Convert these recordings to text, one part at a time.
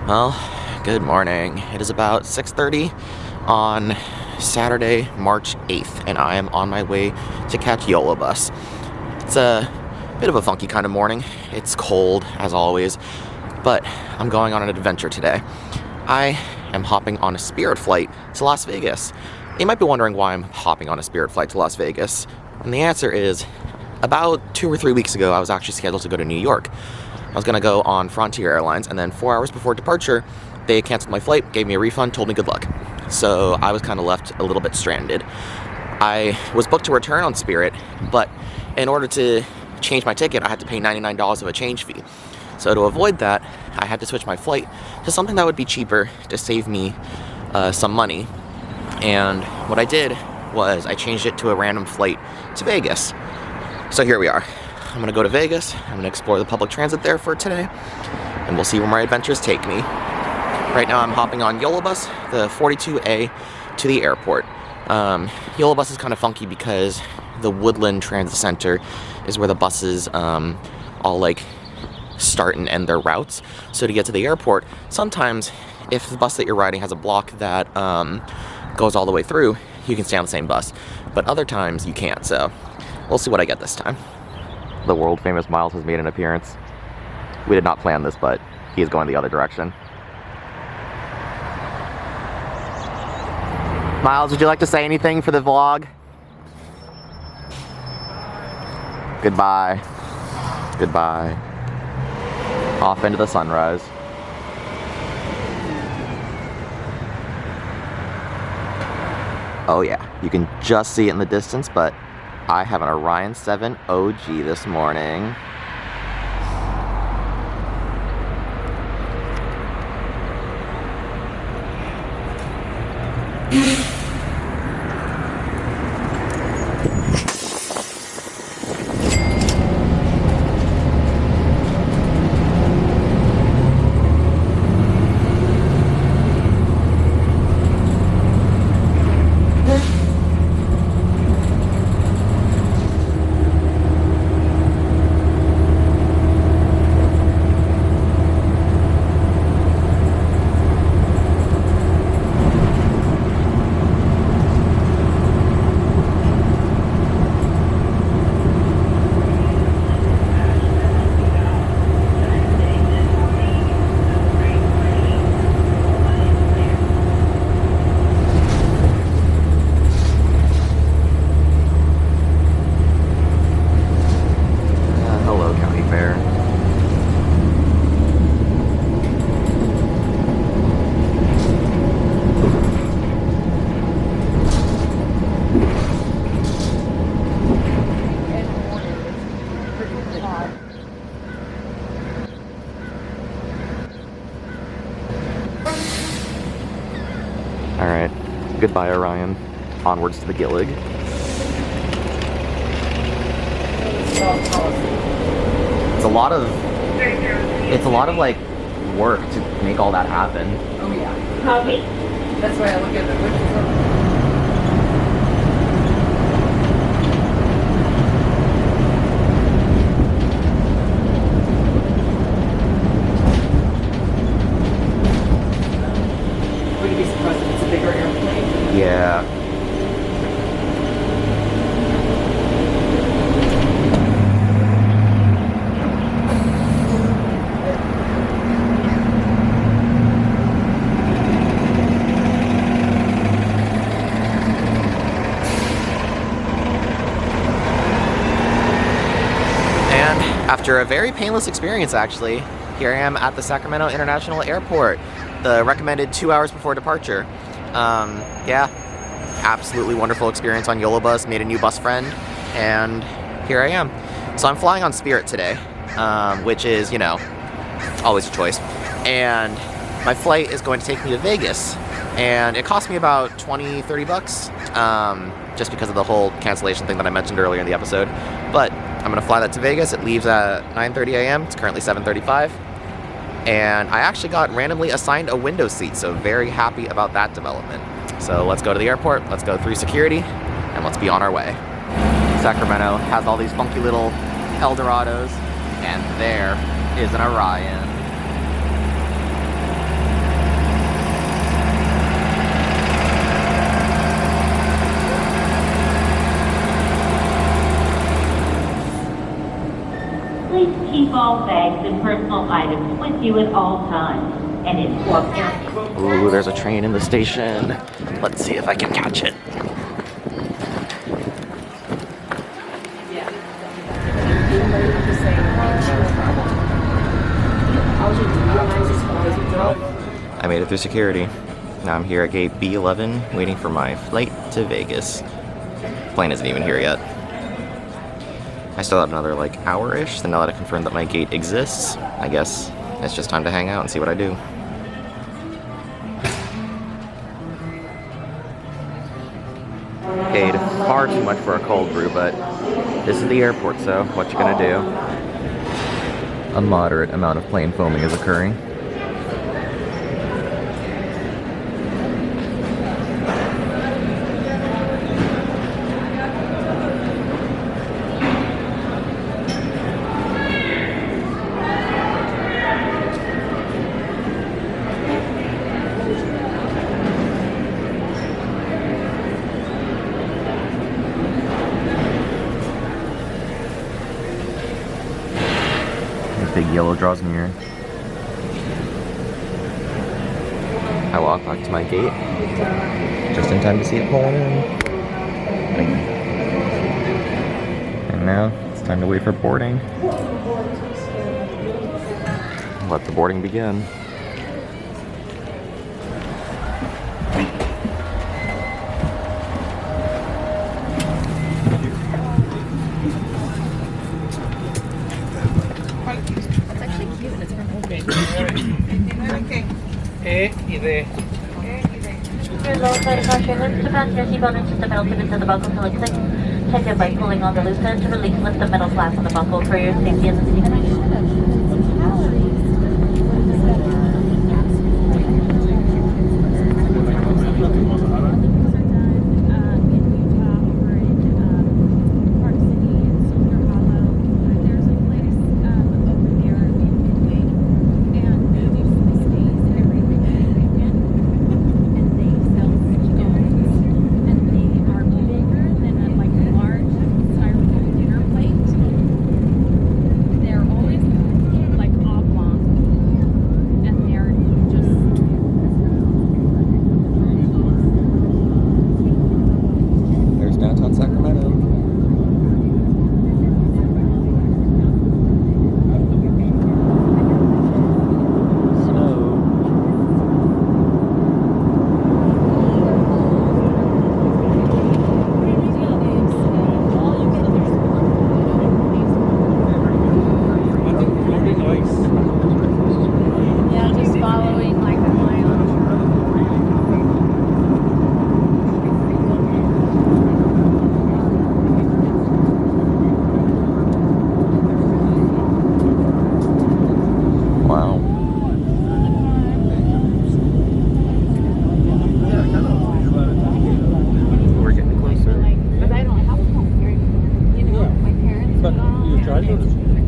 Well, good morning. It is about 6:30 on Saturday, March 8th, and I am on my way to catch YOLO bus. It's a bit of a funky kind of morning. It's cold, as always, but I'm going on an adventure today. I am hopping on a Spirit flight to Las Vegas. You might be wondering why I'm hopping on a Spirit flight to Las Vegas, and the answer is, about 2 or 3 weeks ago, I was actually scheduled to go to New York. I was going to go on Frontier Airlines, and then 4 hours before departure, they canceled my flight, gave me a refund, told me good luck. So I was kind of left a little bit stranded. I was booked to return on Spirit, but in order to change my ticket, I had to pay $99 of a change fee. So to avoid that, I had to switch my flight to something that would be cheaper to save me some money. And what I did was I changed it to a random flight to Vegas. So here we are. I'm gonna go to Vegas, I'm gonna explore the public transit there for today, and we'll see where my adventures take me. Right now I'm hopping on YOLO bus, the 42A, to the airport. YOLO bus is kind of funky because the Woodland Transit Center is where the buses all like start and end their routes. So to get to the airport, sometimes if the bus that you're riding has a block that goes all the way through, you can stay on the same bus. But other times you can't, so we'll see what I get this time. The world famous Miles has made an appearance. We did not plan this, but he is going the other direction. Miles, would you like to say anything for the vlog? Goodbye. Goodbye. Off into the sunrise. Oh yeah, you can just see it in the distance, but I have an Orion 7 OG this morning. Alright, goodbye Orion. Onwards to the Gillig. It's a lot of like work to make all that happen. Oh yeah. Copy. That's why I look at the windows. Yeah. And after a very painless experience, actually, here I am at the Sacramento International Airport, the recommended 2 hours before departure. Yeah, absolutely wonderful experience on YOLO bus, made a new bus friend, and here I am. So I'm flying on Spirit today, which is, you know, always a choice. And my flight is going to take me to Vegas, and it cost me about 20-30 bucks, just because of the whole cancellation thing that I mentioned earlier in the episode. But I'm gonna fly that to Vegas. It leaves at 9:30 a.m. It's currently 7:35. And I actually got randomly assigned a window seat, so very happy about that development. So let's go to the airport, let's go through security, and let's be on our way. Sacramento has all these funky little Eldorados, and there is an Orion. all bags and personal items with you at all times. And inform aircraft. Ooh, there's a train in the station. Let's see if I can catch it. I made it through security. Now I'm here at gate B11 waiting for my flight to Vegas. Plane isn't even here yet. I still have another like hour-ish, so now that I confirmed that my gate exists, I guess it's just time to hang out and see what I do. Paid far too much for a cold brew, but this is the airport, so what you gonna do? A moderate amount of plane foaming is occurring. Big yellow draws near. I walk back to my gate just in time to see it pulling in. And now it's time to wait for boarding. Let the boarding begin. Check it by pulling on the loose end to release. Lift the metal flaps on the buckle for your safety as a seat.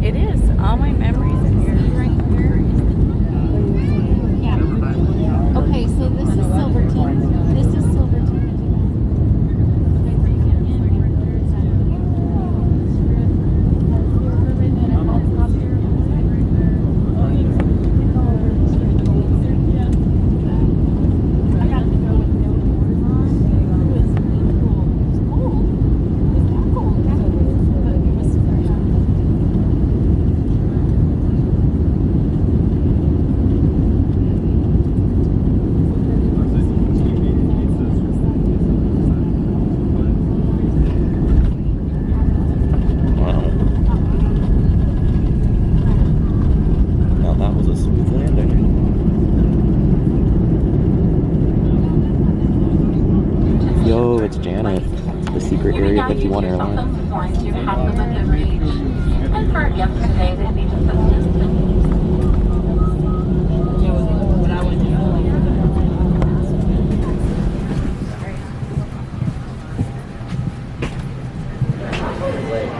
It is. All my memories are here. Right here. Yeah. Okay, so this is Silverton. This is Silverton. Yo, it's Janet, the secret Area 51 airline. And for yesterday, they need to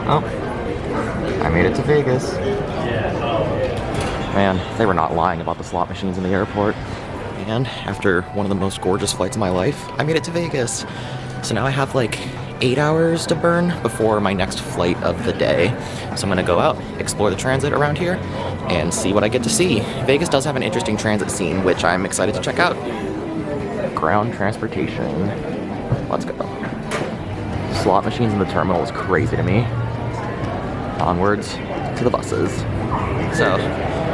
Oh, I made it to Vegas. Man, they were not lying about the slot machines in the airport. And after one of the most gorgeous flights of my life, I made it to Vegas. So now I have like 8 hours to burn before my next flight of the day. So I'm gonna go out, explore the transit around here, and see what I get to see. Vegas does have an interesting transit scene, which I'm excited to check out. Ground transportation. Let's go. Slot machines in the terminal is crazy to me. Onwards to the buses. So,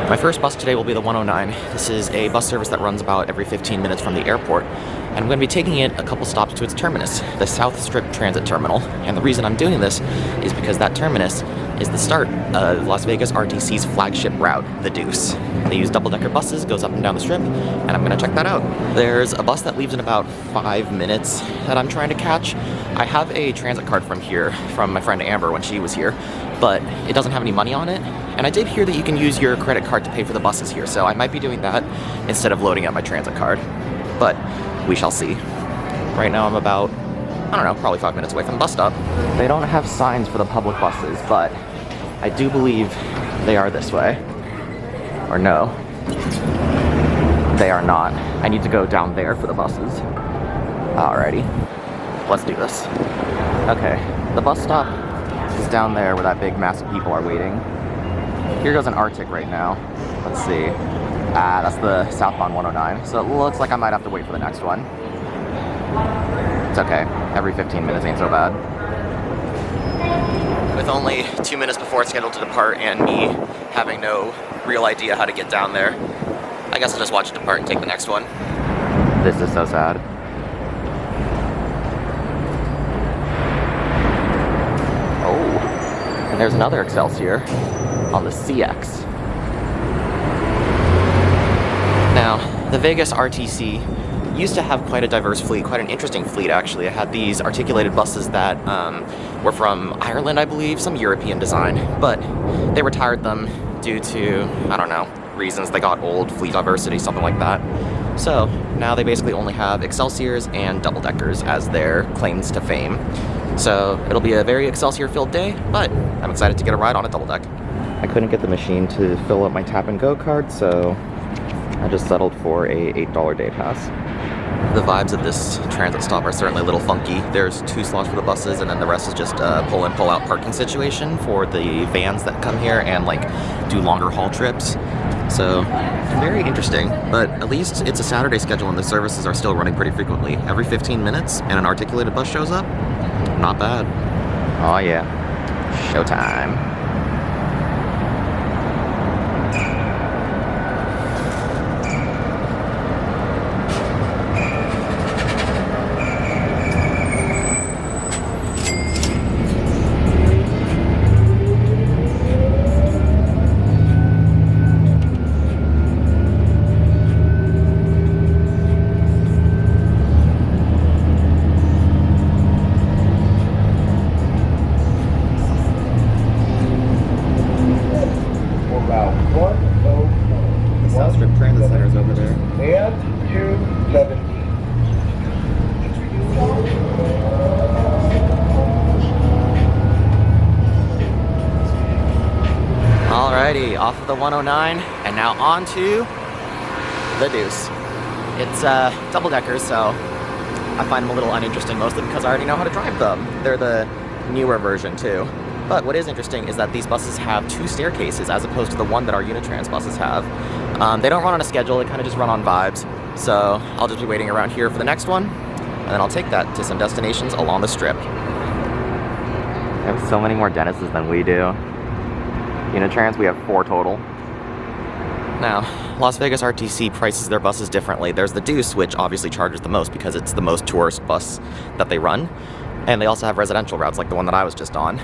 my first bus today will be the 109. This is a bus service that runs about every 15 minutes from the airport. And I'm going to be taking it a couple stops to its terminus, the South Strip Transit Terminal. And the reason I'm doing this is because that terminus is the start of Las Vegas RTC's flagship route, the Deuce. They use double-decker buses, goes up and down the strip, and I'm going to check that out. There's a bus that leaves in about 5 minutes that I'm trying to catch. I have a transit card from here, from my friend Amber when she was here, but it doesn't have any money on it. And I did hear that you can use your credit card to pay for the buses here, so I might be doing that instead of loading up my transit card. But we shall see. Right now I'm about, I don't know, probably 5 minutes away from the bus stop. They don't have signs for the public buses, but I do believe they are this way. Or no, they are not. I need to go down there for the buses. Alrighty, let's do this. Okay, the bus stop is down there where that big mass of people are waiting. Here goes an Arctic right now. Let's see. That's the southbound 109. So it looks like I might have to wait for the next one. It's okay. Every 15 minutes ain't so bad. With only 2 minutes before it's scheduled to depart and me having no real idea how to get down there, I guess I'll just watch it depart and take the next one. This is so sad. Oh, and there's another Excelsior on the CX. Now, the Vegas RTC used to have quite a diverse fleet, quite an interesting fleet actually. It had these articulated buses that were from Ireland, I believe, some European design, but they retired them due to, I don't know, reasons. They got old, fleet diversity, something like that. So now they basically only have Excelsiors and double-deckers as their claims to fame. So it'll be a very Excelsior-filled day, but I'm excited to get a ride on a double-deck. I couldn't get the machine to fill up my tap-and-go card, so I just settled for a $8 day pass. The vibes of this transit stop are certainly a little funky. There's 2 slots for the buses, and then the rest is just a pull-in, pull-out parking situation for the vans that come here and like do longer haul trips. So very interesting, but at least it's a Saturday schedule and the services are still running pretty frequently. Every 15 minutes and an articulated bus shows up. Not bad. Oh yeah, showtime. Alrighty, off of the 109 and now on to the Deuce. It's double-deckers, so I find them a little uninteresting, mostly because I already know how to drive them. They're the newer version too. But what is interesting is that these buses have 2 staircases as opposed to the one that our Unitrans buses have. They don't run on a schedule, they kind of just run on vibes. So I'll just be waiting around here for the next one, and then I'll take that to some destinations along the strip. They have so many more Dennis's than we do. Unitrans, we have 4 total. Now, Las Vegas RTC prices their buses differently. There's the Deuce, which obviously charges the most because it's the most tourist bus that they run. And they also have residential routes like the one that I was just on.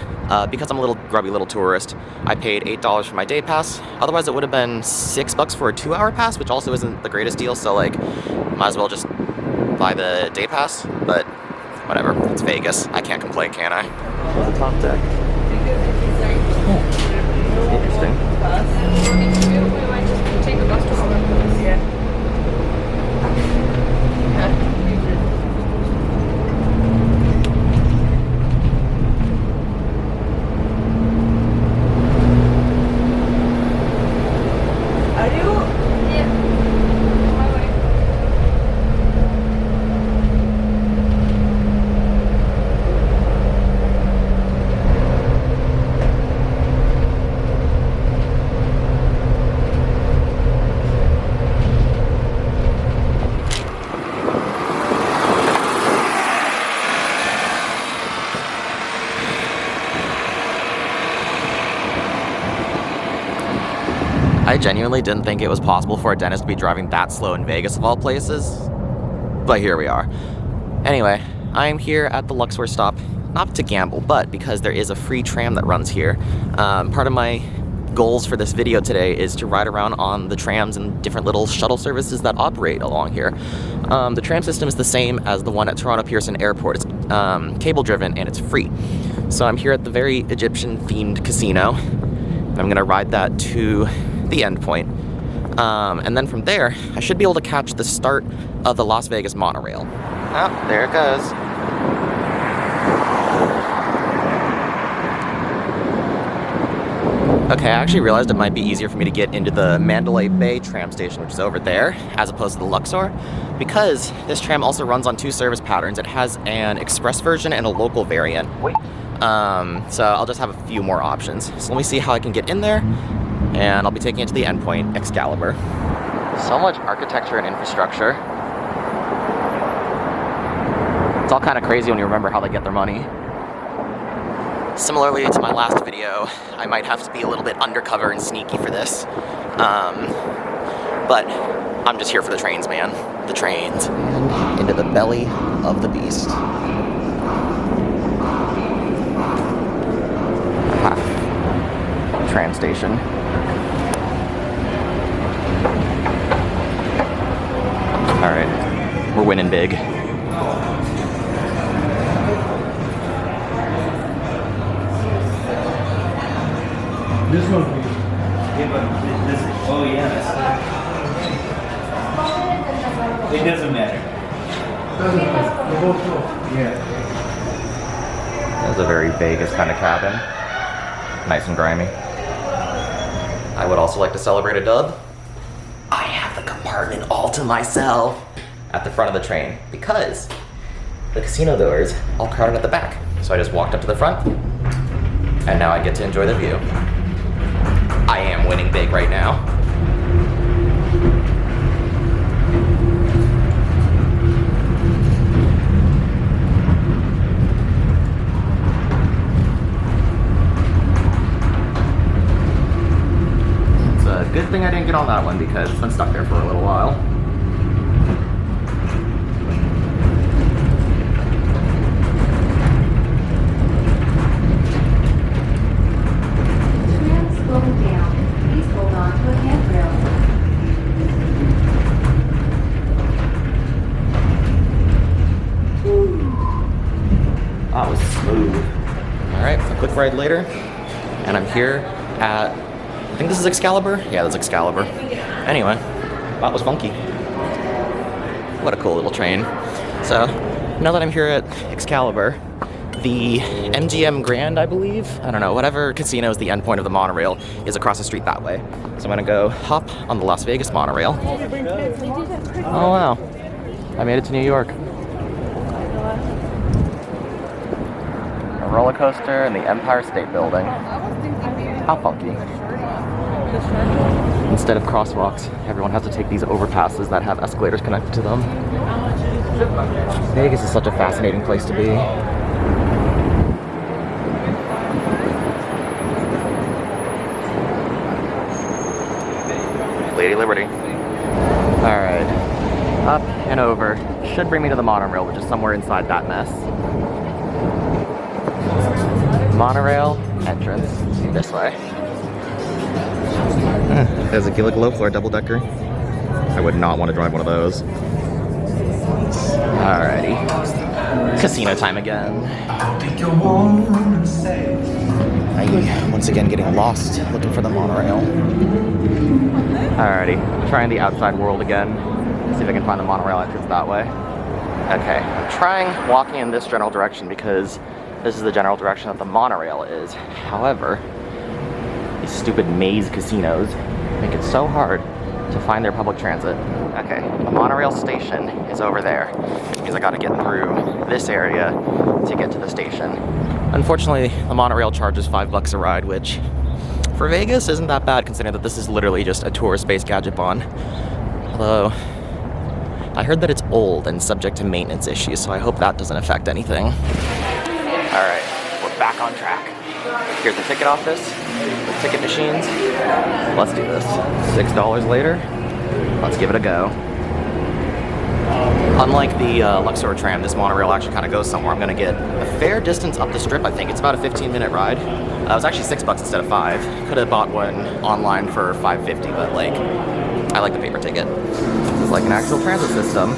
Because I'm a little grubby little tourist, I paid $8 for my day pass. Otherwise it would have been $6 for a 2-hour pass, which also isn't the greatest deal, so like, might as well just buy the day pass. But whatever, it's Vegas. I can't complain, can I? The top deck. Interesting. We might just take the bus to Burbank. Yeah. Are you? Yeah. My way. I genuinely didn't think it was possible for a dentist to be driving that slow in Vegas of all places, but here we are. Anyway, I'm here at the Luxor stop, not to gamble, but because there is a free tram that runs here. Part of my goals for this video today is to ride around on the trams and different little shuttle services that operate along here. The tram system is the same as the one at Toronto Pearson Airport. It's cable driven and it's free. So I'm here at the very Egyptian themed casino. I'm gonna ride that to the end point. And then from there, I should be able to catch the start of the Las Vegas Monorail. Oh, there it goes. Okay, I actually realized it might be easier for me to get into the Mandalay Bay tram station, which is over there, as opposed to the Luxor, because this tram also runs on two service patterns. It has an express version and a local variant. So I'll just have a few more options. So let me see how I can get in there, and I'll be taking it to the endpoint, Excalibur. So much architecture and infrastructure. It's all kind of crazy when you remember how they get their money. Similarly to my last video, I might have to be a little bit undercover and sneaky for this. But I'm just here for the trains, man. The trains. And into the belly of the beast. Aha. Tram station. Alright, we're winning big. This one, please. Yeah, but this is, oh yeah, it doesn't matter. Doesn't matter. We're both full. Yeah. That's a very Vegas kind of cabin. Nice and grimy. I would also like to celebrate a dub. I have the compartment all to myself at the front of the train because the casino doors all crowded at the back. So I just walked up to the front and now I get to enjoy the view. I am winning big right now. It's a good thing I didn't get on that one because it's been stuck there for a little while. That was smooth. Alright, a quick ride later, and I'm here at, I think this is Excalibur? Yeah, that's Excalibur. Anyway, that was funky. What a cool little train. So, now that I'm here at Excalibur, the MGM Grand, I believe, I don't know, whatever casino is the endpoint of the monorail is across the street that way. So I'm gonna go hop on the Las Vegas monorail. Oh wow, I made it to New York. A roller coaster and the Empire State Building. How funky. Instead of crosswalks, everyone has to take these overpasses that have escalators connected to them. Vegas is such a fascinating place to be. Lady Liberty. Alright. Up and over. Should bring me to the monorail, which is somewhere inside that mess. Monorail entrance this way. There's a Gillig low floor double decker. I would not want to drive one of those. Alrighty. Casino time again. I'm once again getting lost looking for the monorail. Alrighty, trying the outside world again. See if I can find the monorail entrance that way. Okay, I'm trying walking in this general direction because this is the general direction that the monorail is. However, these stupid maze casinos make it so hard to find their public transit. Okay, the monorail station is over there, which means I gotta get through this area to get to the station. Unfortunately, the monorail charges $5 a ride, which for Vegas isn't that bad considering that this is literally just a tourist-based gadget bond. Although, I heard that it's old and subject to maintenance issues, so I hope that doesn't affect anything. Alright, we're back on track. Here's the ticket office. ticket machines. Let's do this. $6 later. Let's give it a go. Unlike the Luxor tram, this monorail actually kind of goes somewhere. I'm gonna get a fair distance up the strip, I think. It's about a 15-minute ride. It was actually $6 instead of $5. Could have bought one online for $5.50, but like, I like the paper ticket. This is like an actual transit system.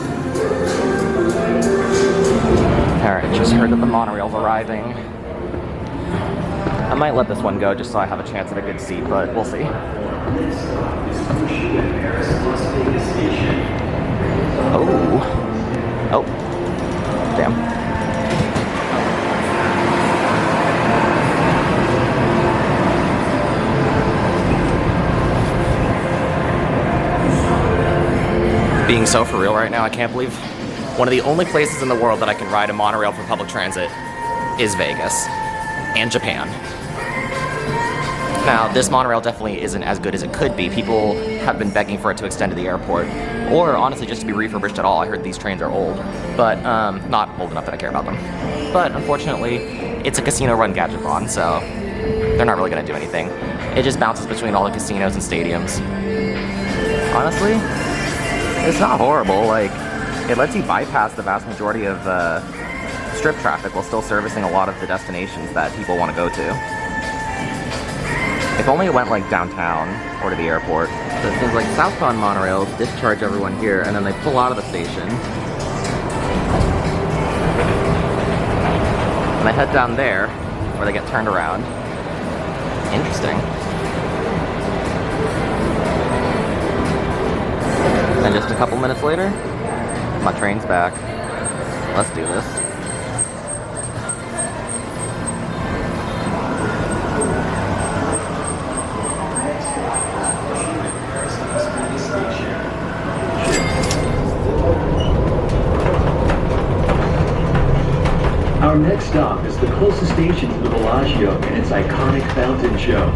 Alright, just heard that the monorail's arriving. I might let this one go just so I have a chance at a good seat, but we'll see. Oh. Oh. Damn. Being so for real right now, I can't believe one of the only places in the world that I can ride a monorail for public transit is Vegas and Japan. Now, this monorail definitely isn't as good as it could be. People have been begging for it to extend to the airport, or honestly just to be refurbished at all. I heard these trains are old, but not old enough that I care about them. But unfortunately, it's a casino-run gadget-bon, so they're not really gonna do anything. It just bounces between all the casinos and stadiums. Honestly, it's not horrible. Like, it lets you bypass the vast majority of strip traffic while still servicing a lot of the destinations that people want to go to. If only it went like downtown or to the airport. So it seems like southbound monorails discharge everyone here and then they pull out of the station. And they head down there where they get turned around. Interesting. And just a couple minutes later, my train's back. Let's do this. Our next stop is the closest station to the Bellagio and its iconic fountain show,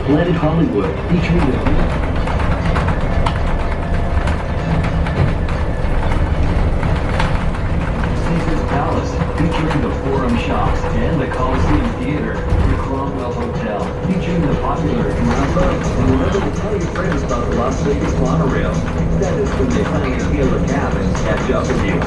Planet Hollywood, featuring the Caesar's Palace, featuring the Forum Shops and the Coliseum Theater, the Cromwell Hotel, featuring the popular Burbank. And remember to tell your friends about the Las Vegas Monorail. That is when they finally feel the cab and catch up with you.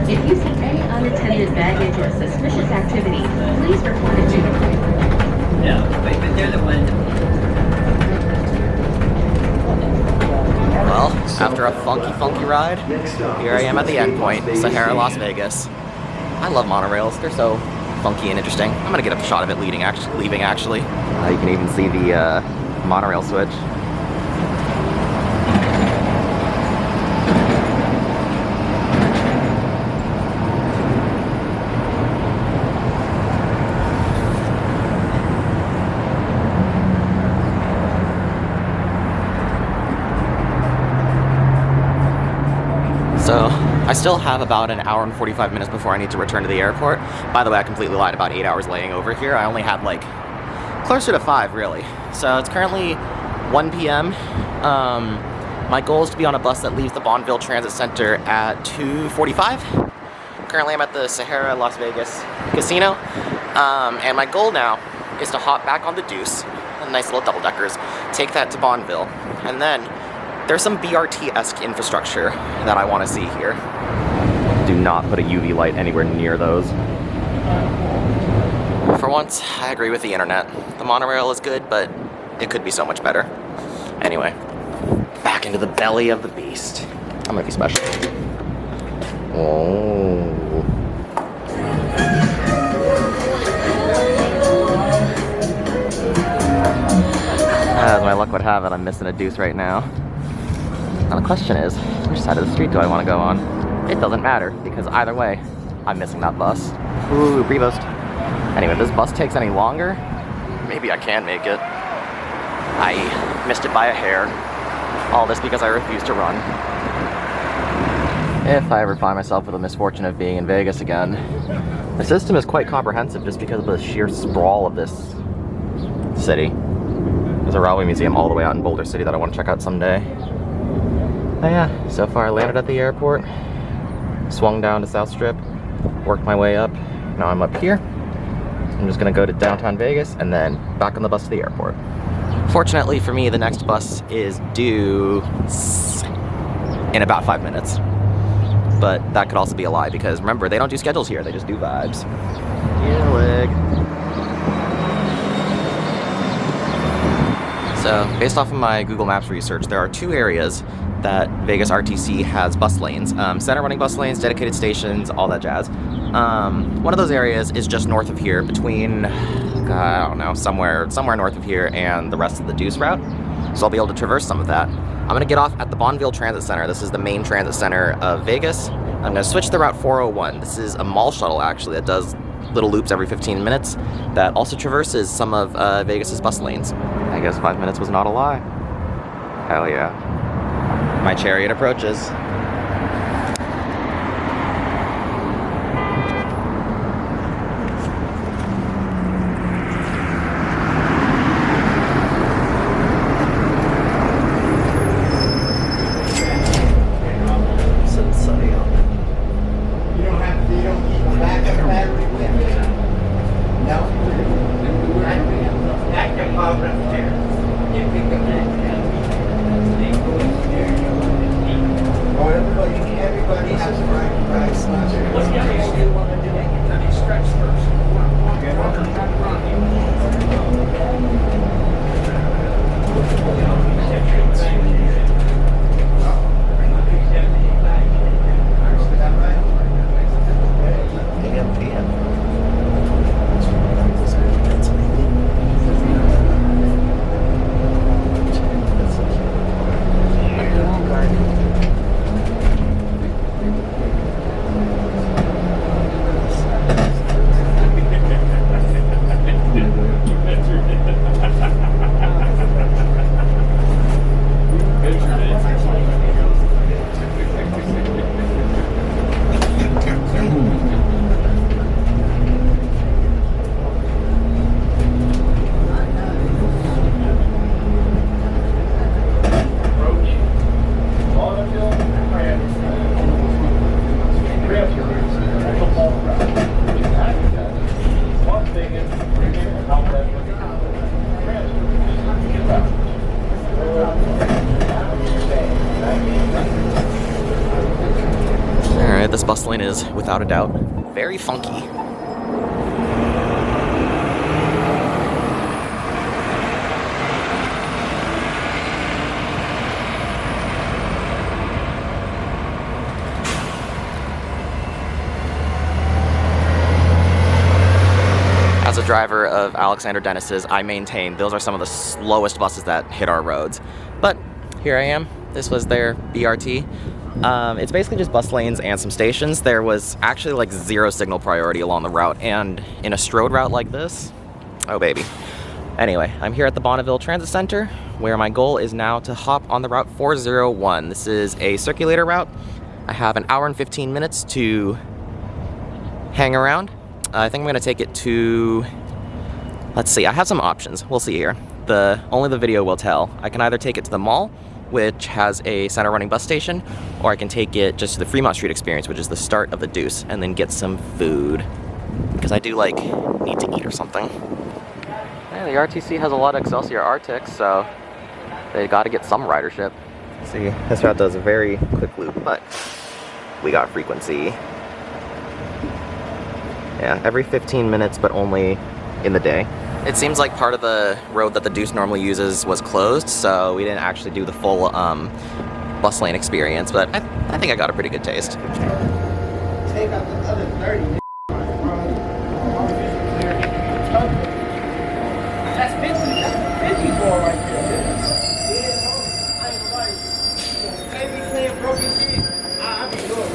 If you see any unattended baggage or suspicious activity, please report it to the Yeah, but they're the one. Well, after a funky ride, here I am at the end point, Sahara, Las Vegas. I love monorails, they're so funky and interesting. I'm gonna get a shot of it leaving actually. You can even see the monorail switch. So, I still have about an hour and 45 minutes before I need to return to the airport. By the way, I completely lied about 8 hours laying over here. I only had like closer to 5 really. So it's currently 1 p.m. My goal is to be on a bus that leaves the Bonneville Transit Center at 2:45. Currently I'm at the Sahara Las Vegas Casino. And my goal now is to hop back on the Deuce, a nice little double-deckers, take that to Bonneville, and then there's some BRT-esque infrastructure that I want to see here. Do not put a UV light anywhere near those. For once, I agree with the internet. The monorail is good, but it could be so much better. Anyway, back into the belly of the beast. I'm gonna be special. Oh. As my luck would have it, I'm missing a Deuce right now. Now the question is, which side of the street do I want to go on? It doesn't matter, because either way, I'm missing that bus. Ooh, Prevost. Anyway, if this bus takes any longer, maybe I can make it. I missed it by a hair. All this because I refuse to run. If I ever find myself with the misfortune of being in Vegas again. The system is quite comprehensive just because of the sheer sprawl of this city. There's a railway museum all the way out in Boulder City that I want to check out someday. Oh yeah, so far I landed at the airport. swung down to South Strip, worked my way up. Now I'm up here. I'm just gonna go to downtown Vegas and then back on the bus to the airport. Fortunately for me, the next bus is due in about 5 minutes. But that could also be a lie because remember, they don't do schedules here, they just do vibes. Yeah, leg. So, based off of my Google Maps research, there are 2 areas that Vegas RTC has bus lanes. Center running bus lanes, dedicated stations, all that jazz. One of those areas is just north of here, between, I don't know, somewhere north of here and the rest of the Deuce route. So I'll be able to traverse some of that. I'm gonna get off at the Bonneville Transit Center. This is the main transit center of Vegas. I'm gonna switch to Route 401. This is a mall shuttle actually that does little loops every 15 minutes that also traverses some of Vegas's bus lanes. I guess 5 minutes was not a lie. Hell yeah. My chariot approaches. Alright, this bus lane is, without a doubt, very funky. As a driver of Alexander Dennis's, I maintain those are some of the slowest buses that hit our roads. But here I am. This was their BRT. It's basically just bus lanes and some stations. There was actually like 0 signal priority along the route, and in a Strode route like this, oh baby. Anyway, I'm here at the Bonneville Transit Center, where my goal is now to hop on the Route 401. This is a circulator route. I have an hour and 15 minutes to hang around. I think I'm gonna take it to, let's see, I have some options. We'll see here. Only the video will tell. I can either take it to the mall, which has a center running bus station, or I can take it just to the Fremont Street Experience, which is the start of the Deuce, and then get some food. Because I do, like, need to eat or something. Yeah, the RTC has a lot of Excelsior R-Tix, so they gotta get some ridership. See, this route does a very quick loop, but we got frequency. Yeah, every 15 minutes, but only in the day. It seems like part of the road that the Deuce normally uses was closed, so we didn't actually do the full bus lane experience, but I think I got a pretty good taste. Take out the other 30. That's 50 ball right there. Yeah, I ain't like, can't be playing broken shit. I be good.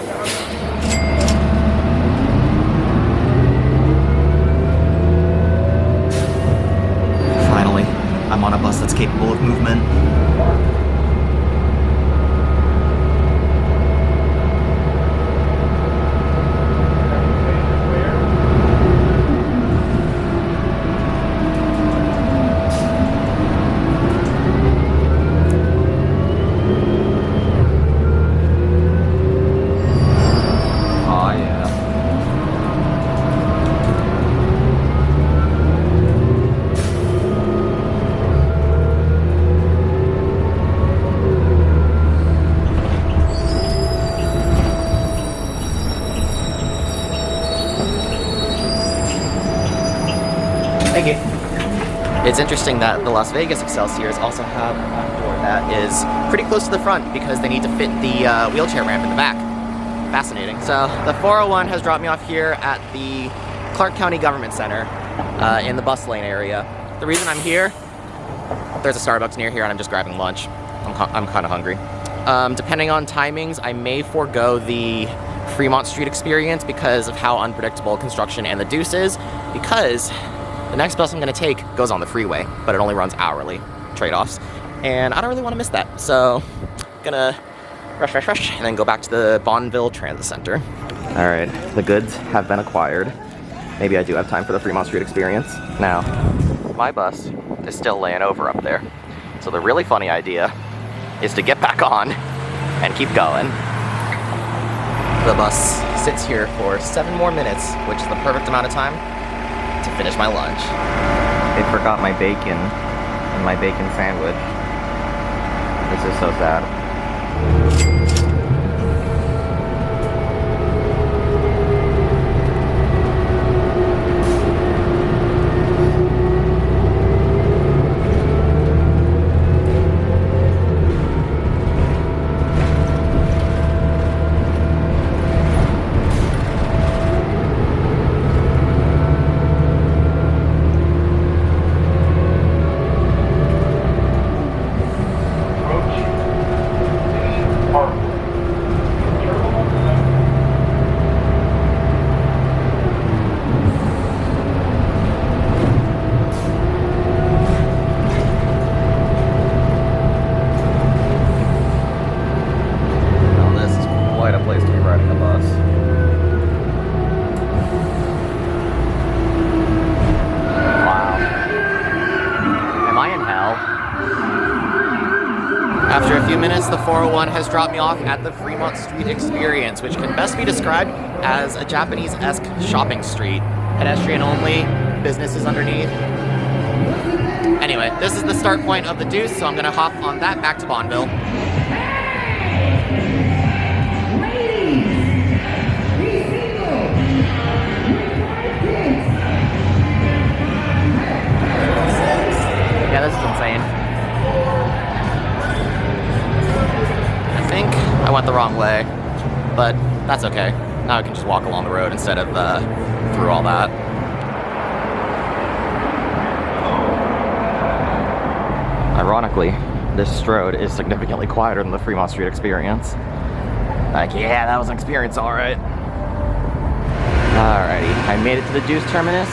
Finally, I'm on a bus that's capable of movement. It's interesting that the Las Vegas Excelsiors also have a back door that is pretty close to the front because they need to fit the wheelchair ramp in the back. Fascinating. So the 401 has dropped me off here at the Clark County Government Center in the bus lane area. The reason I'm here, there's a Starbucks near here and I'm just grabbing lunch. I'm kind of hungry. Depending on timings, I may forego the Fremont Street experience because of how unpredictable construction and the Deuce is, because the next bus I'm going to take goes on the freeway, but it only runs hourly, trade-offs, and I don't really want to miss that, so I'm gonna rush, and then go back to the Bonneville Transit Center. Alright, the goods have been acquired. Maybe I do have time for the Fremont Street experience. Now, my bus is still laying over up there, so the really funny idea is to get back on and keep going. The bus sits here for 7 more minutes, which is the perfect amount of time to finish my lunch. They forgot my bacon and my bacon sandwich. This is so sad. After a few minutes, the 401 has dropped me off at the Fremont Street experience, which can best be described as a Japanese-esque shopping street. Pedestrian only, businesses underneath. Anyway, this is the start point of the Deuce, so I'm gonna hop on that back to Bonneville. Yeah, this is insane. I think I went the wrong way, but that's okay. Now I can just walk along the road instead of through all that. Ironically, this road is significantly quieter than the Fremont Street experience. Like, yeah, that was an experience, all right. Alrighty, I made it to the Deuce terminus.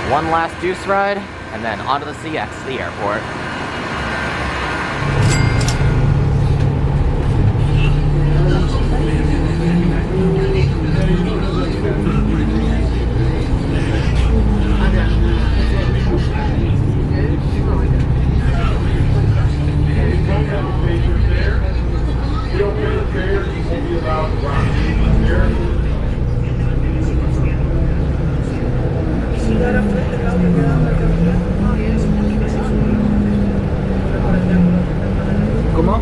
One last Deuce ride, and then onto the CX, the airport. ¿Cómo?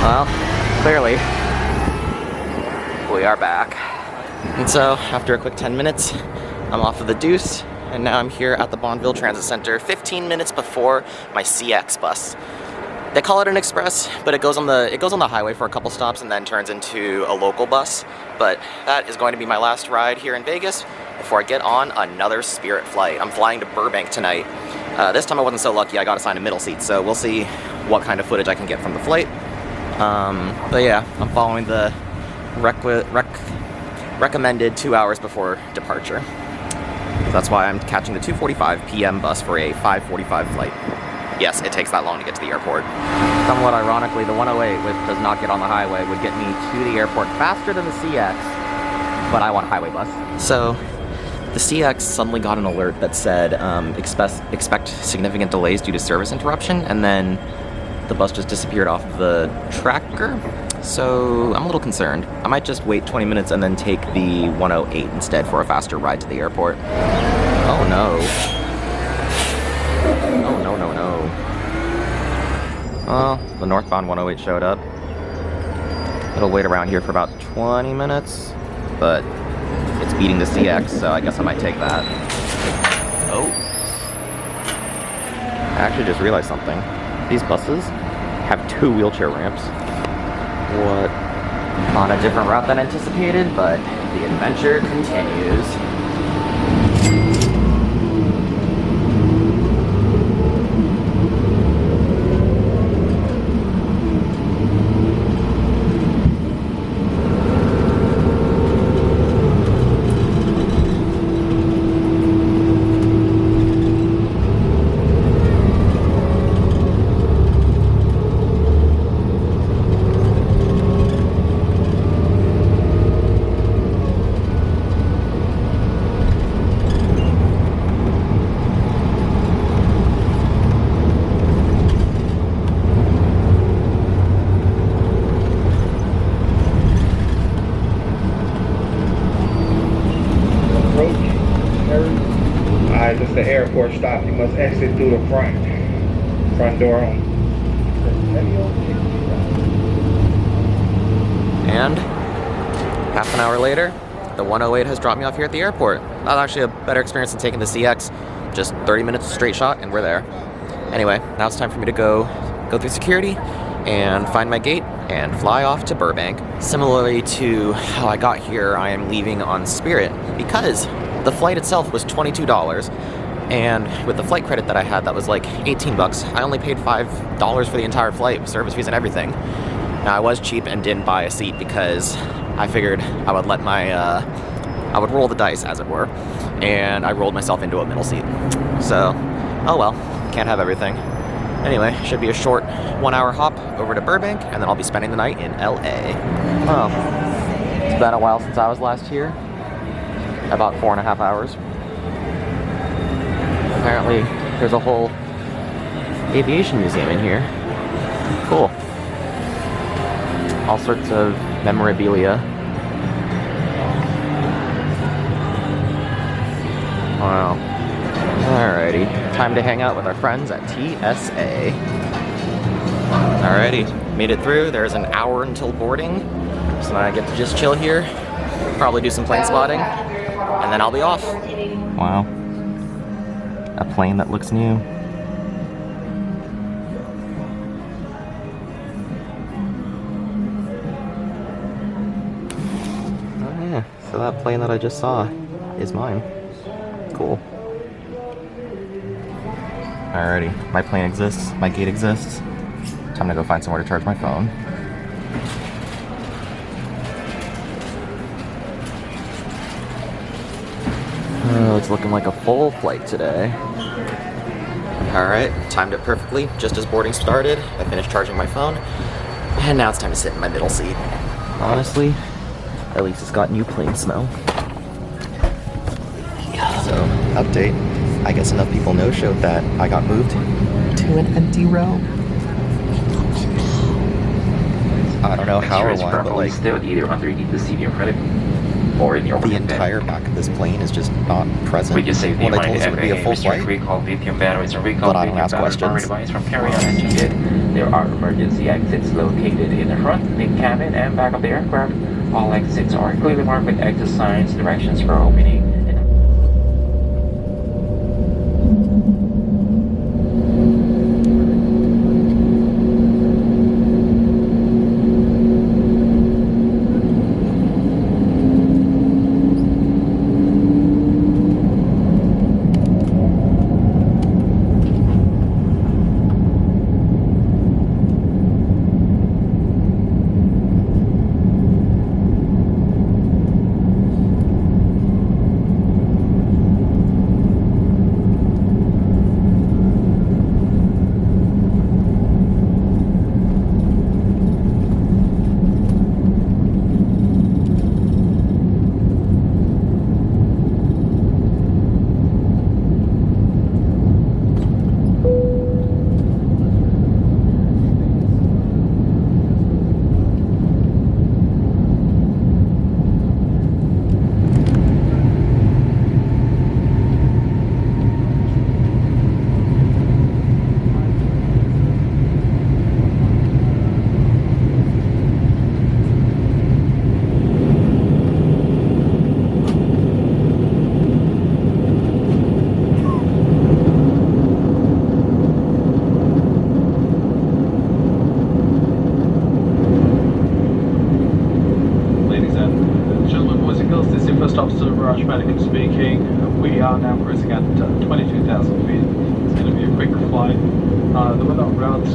Well, clearly, we are back. And so, after a quick 10 minutes, I'm off of the Deuce, and now I'm here at the Bonneville Transit Center 15 minutes before my CX bus. They call it an express, but it goes on the highway for a couple stops and then turns into a local bus. But that is going to be my last ride here in Vegas before I get on another Spirit flight. I'm flying to Burbank tonight. This time I wasn't so lucky, I got assigned a middle seat, so we'll see what kind of footage I can get from the flight. But yeah, I'm following the recommended 2 hours before departure. So that's why I'm catching the 2:45 p.m. bus for a 5:45 flight. Yes, it takes that long to get to the airport. Somewhat ironically, the 108, which does not get on the highway, would get me to the airport faster than the CX, but I want a highway bus. So, the CX suddenly got an alert that said, expect significant delays due to service interruption, and then the bus just disappeared off the tracker, so I'm a little concerned. I might just wait 20 minutes and then take the 108 instead for a faster ride to the airport. Oh no. Oh no, no, no. Well, the northbound 108 showed up. It'll wait around here for about 20 minutes, but it's beating the CX, so I guess I might take that. Oh. I actually just realized something. These buses have 2 wheelchair ramps. What? On a different route than anticipated, but the adventure continues. This is the airport stop. You must exit through the front door only. And half an hour later, the 108 has dropped me off here at the airport. That was actually a better experience than taking the CX. Just 30 minutes straight shot and we're there. Anyway, now it's time for me to go through security and find my gate and fly off to Burbank. Similarly to how I got here, I am leaving on Spirit because the flight itself was $22, and with the flight credit that I had, that was like 18 bucks. I only paid $5 for the entire flight, with service fees and everything. Now, I was cheap and didn't buy a seat because I figured I would let I would roll the dice, as it were, and I rolled myself into a middle seat. So, oh well, can't have everything. Anyway, should be a short 1-hour hop over to Burbank, and then I'll be spending the night in LA. Oh, it's been a while since I was last here. About 4.5 hours. Apparently, there's a whole aviation museum in here. Cool. All sorts of memorabilia. Wow. Alrighty. Time to hang out with our friends at TSA. Alrighty. Made it through. There's an hour until boarding. So now I get to just chill here. Probably do some plane spotting. And then I'll be off. Wow. A plane that looks new. Oh yeah, so that plane that I just saw is mine. Cool. Alrighty, my plane exists, my gate exists. Time to go find somewhere to charge my phone. Oh, it's looking like a full flight today. Alright, timed it perfectly, just as boarding started. I finished charging my phone, and now it's time to sit in my middle seat. Honestly, at least it's got new plane smell. So, update. I guess enough people no-showed that I got moved to an empty row. I don't know how or why, but like, either underneath the seat in front of you or in your the entire back of this plane is just not present. We just saved the when they told us it would be a full flight. Recall lithium batteries and recall But I don't ask questions. device from carry-on as needed. There are emergency exits located in the front, main cabin, and back of the aircraft. All exits are clearly marked with exit signs, directions for opening.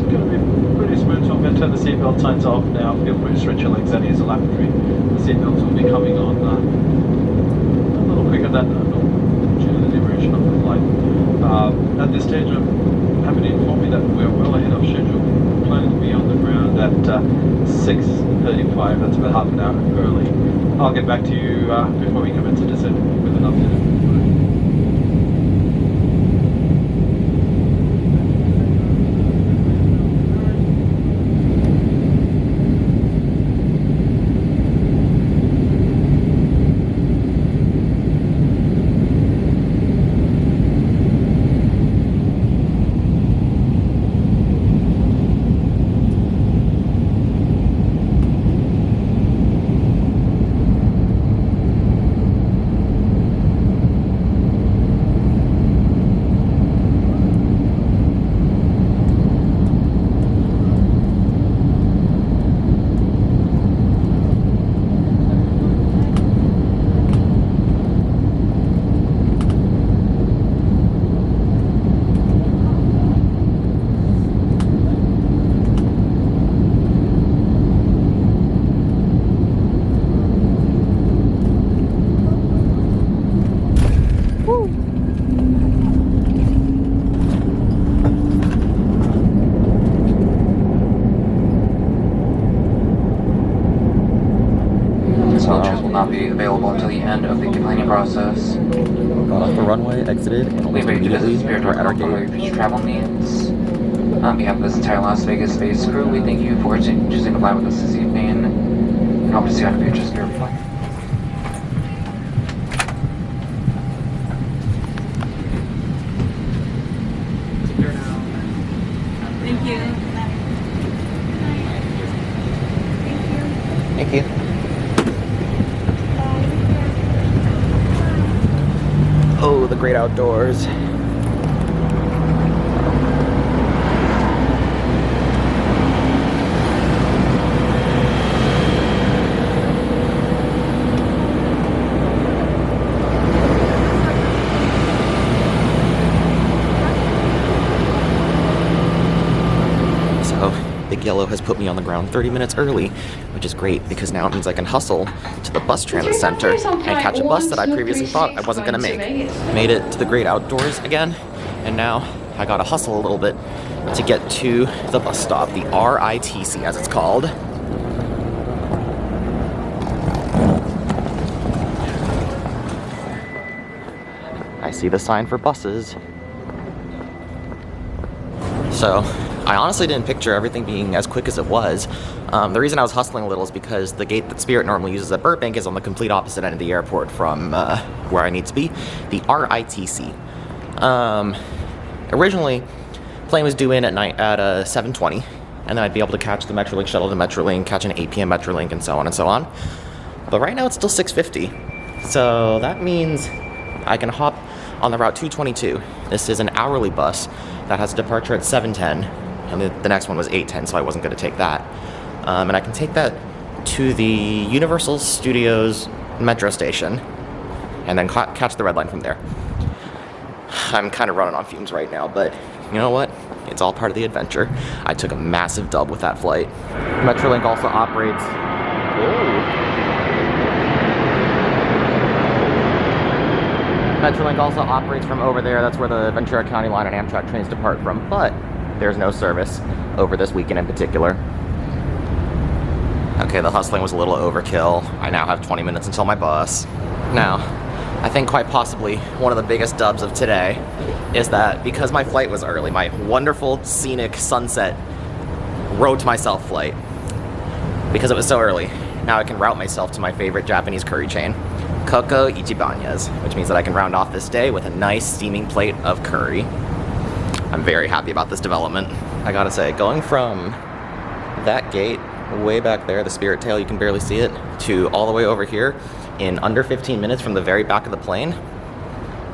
going to be pretty smooth. So I'm going to turn the seatbelt signs off now. Feel free to stretch your legs. That is a lavatory. The seatbelts will be coming on a little quicker than normal due to the duration of the flight. At this stage, I'm happy to inform you that we're well ahead of schedule. We're planning to be on the ground at 6:35. That's about half an hour early. I'll get back to you before we commence the descent with an update. Wheelchairs will not be available until the end of the complaining process. Got off the runway, exited, and We almost invite you to visit immediately Spirit we're at our for your gate. future travel needs. On behalf of this entire Las Vegas based crew, we thank you for choosing to fly with us this evening and hope to see you on a future Spirit flight. Thank you. Thank you. Oh, the great outdoors. So, Big Yellow has put me on the ground 30 minutes early, which is great because now it means I can hustle to the bus transit center and catch a bus that I previously thought I wasn't gonna make. Made it to the great outdoors again, and now I gotta hustle a little bit to get to the bus stop, the RITC as it's called. I see the sign for buses. So, I honestly didn't picture everything being as quick as it was. The reason I was hustling a little is because the gate that Spirit normally uses at Burbank is on the complete opposite end of the airport from where I need to be, the RITC. Originally, plane was due in at night at 7:20, and then I'd be able to catch the Metrolink shuttle to Metrolink, catch an 8 p.m. Metrolink, and so on and so on. But right now it's still 6:50, so that means I can hop on the route 222. This is an hourly bus that has a departure at 7:10, and the next one was 8:10, so I wasn't going to take that. And I can take that to the Universal Studios metro station, and then catch the red line from there. I'm kind of running on fumes right now, but you know what? It's all part of the adventure. I took a massive dub with that flight. Metrolink also operates... Metrolink also operates from over there. That's where the Ventura County line and Amtrak trains depart from, but there's no service over this weekend in particular. Okay, the hustling was a little overkill. I now have 20 minutes until my bus. Now, I think quite possibly one of the biggest dubs of today is that because my flight was early, my wonderful scenic sunset road to myself flight, because it was so early, now I can route myself to my favorite Japanese curry chain, Koko Ichibanya's, which means that I can round off this day with a nice steaming plate of curry. I'm very happy about this development. I gotta say, going from that gate way back there, the Spirit tail, you can barely see it, to all the way over here in under 15 minutes from the very back of the plane,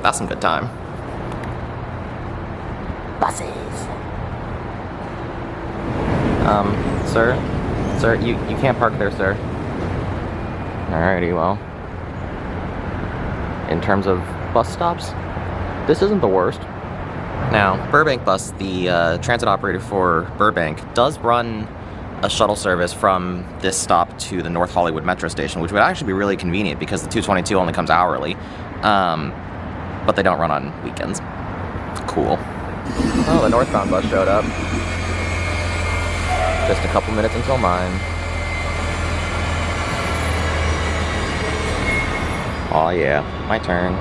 that's some good time. Buses. Sir, you can't park there, sir. Alrighty, well. In terms of bus stops, this isn't the worst. Now, Burbank Bus, the transit operator for Burbank, does run a shuttle service from this stop to the North Hollywood Metro Station, which would actually be really convenient because the 222 only comes hourly. But they don't run on weekends. Cool. Oh, the northbound bus showed up. Just a couple minutes until 9. Oh yeah, my turn.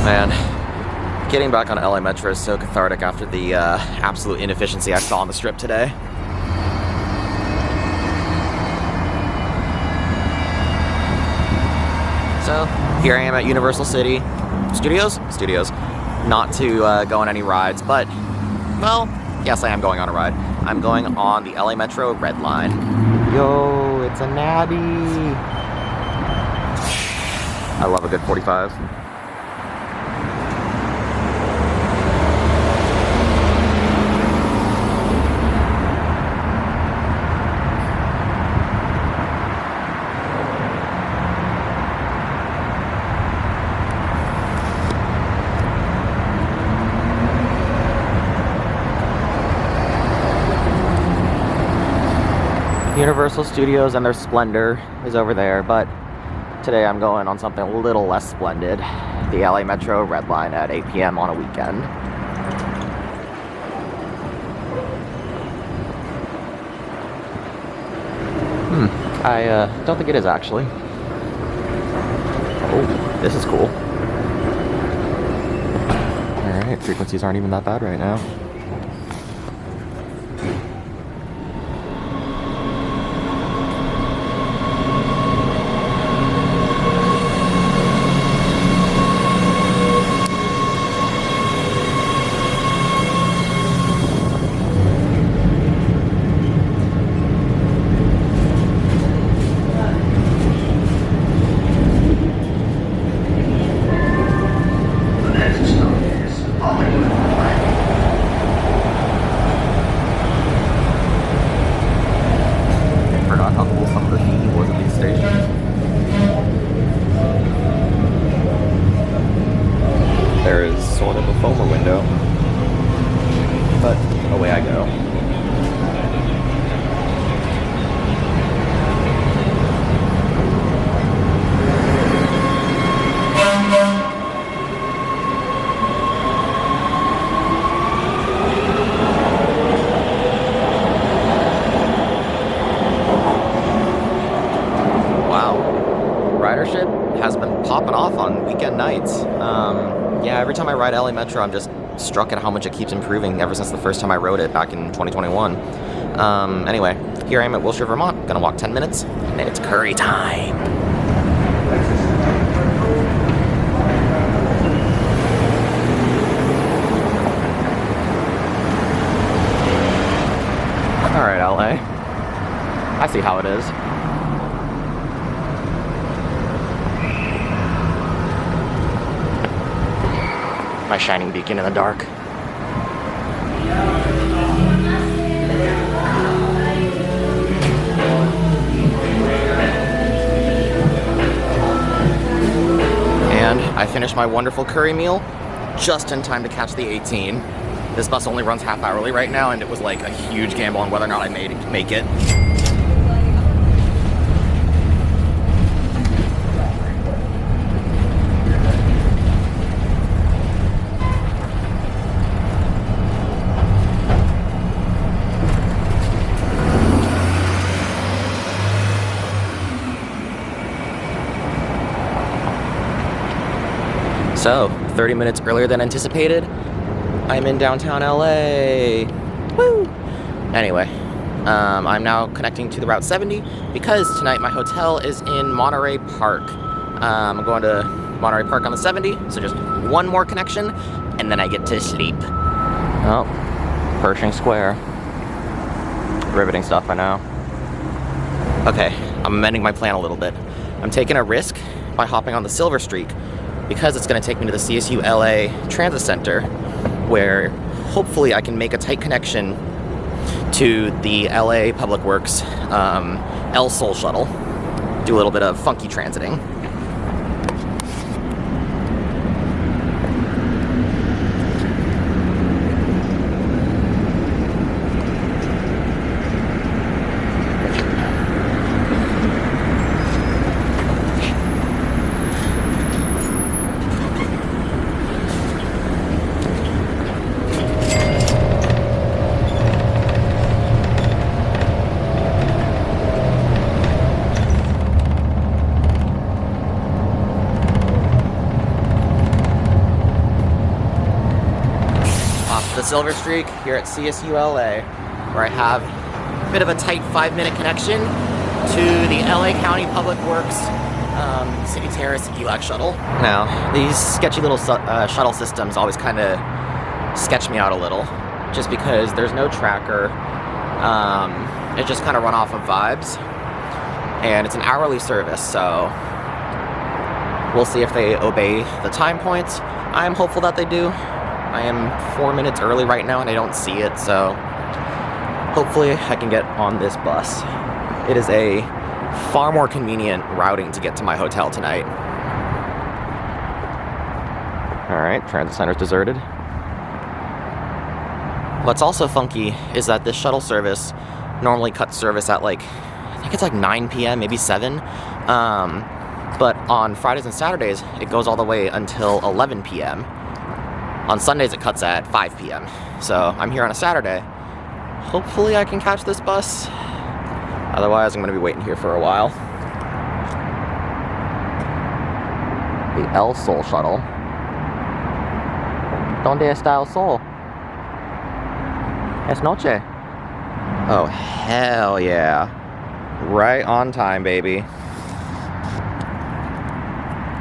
Man, getting back on LA Metro is so cathartic after the absolute inefficiency I saw on the strip today. So, here I am at Universal City Studios? Not to go on any rides, but, well, yes, I am going on a ride. I'm going on the LA Metro Red Line. Yo, it's a natty. I love a good 45. Universal Studios and their splendor is over there, but today I'm going on something a little less splendid. The LA Metro Red Line at 8 p.m. on a weekend. I don't think it is actually. Oh, this is cool. Alright, frequencies aren't even that bad right now. There is sort of a FOMA window, but away I go. Wow, ridership has been popping off on weekend nights. Yeah, every time I ride LA Metro, I'm just struck at how much it keeps improving ever since the first time I rode it back in 2021. Anyway, here I am at Wilshire, Vermont. Gonna walk 10 minutes, and then it's curry time. All right, LA. I see how it is. My shining beacon in the dark. And I finished my wonderful curry meal just in time to catch the 18. This bus only runs half hourly right now, and it was like a huge gamble on whether or not I make it. So, 30 minutes earlier than anticipated. I'm in downtown LA. Woo! Anyway, I'm now connecting to the Route 70 because tonight my hotel is in Monterey Park. I'm going to Monterey Park on the 70, so just one more connection, and then I get to sleep. Oh, Pershing Square. Riveting stuff, I know. Okay, I'm amending my plan a little bit. I'm taking a risk by hopping on the Silver Streak because it's going to take me to the CSU LA Transit Center, where hopefully I can make a tight connection to the LA Public Works El Sol shuttle. Do a little bit of funky transiting. The Silver Streak here at CSU LA, where I have a bit of a tight 5-minute connection to the LA County Public Works City Terrace ELAC shuttle. Now, these sketchy little shuttle systems always kind of sketch me out a little, just because there's no tracker. It just kind of run off of vibes, and it's an hourly service, so we'll see if they obey the time points. I'm hopeful that they do. I am 4 minutes early right now and I don't see it, so hopefully I can get on this bus. It is a far more convenient routing to get to my hotel tonight. Alright, transit center's deserted. What's also funky is that this shuttle service normally cuts service at like, I think it's like 9 p.m., maybe 7. But on Fridays and Saturdays, it goes all the way until 11 p.m. On Sundays, it cuts at 5 p.m. So I'm here on a Saturday. Hopefully I can catch this bus. Otherwise, I'm going to be waiting here for a while. The El Sol shuttle. ¿Dónde está El Sol? Es noche. Oh, hell yeah. Right on time, baby.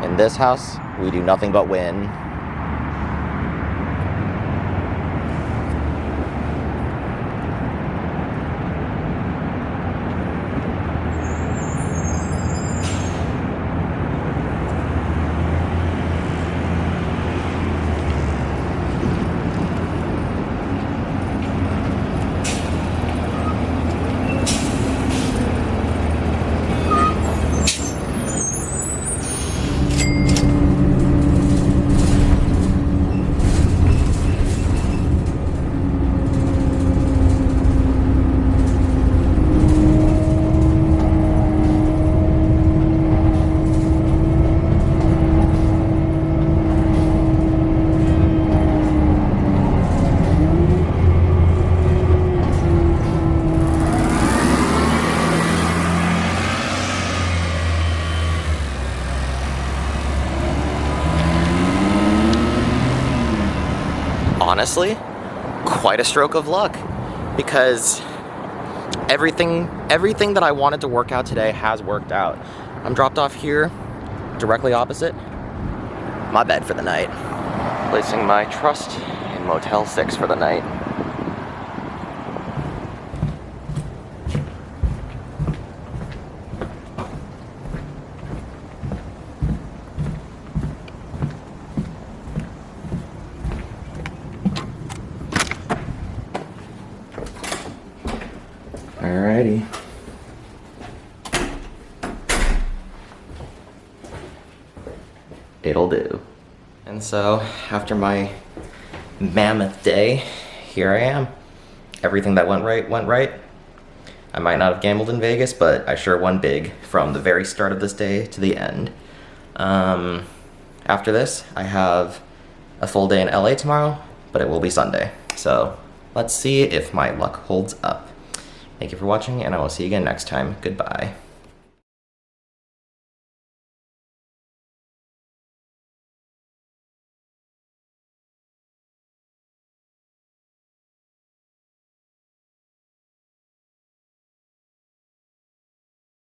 In this house, we do nothing but win. Honestly, quite a stroke of luck, because everything that I wanted to work out today has worked out. I'm dropped off here, directly opposite my bed for the night. Placing my trust in Motel 6 for the night. Alrighty. It'll do. And so, after my mammoth day, here I am. Everything that went right, went right. I might not have gambled in Vegas, but I sure won big from the very start of this day to the end. After this, I have a full day in LA tomorrow, but it will be Sunday. So, let's see if my luck holds up. Thank you for watching, and I will see you again next time. Goodbye.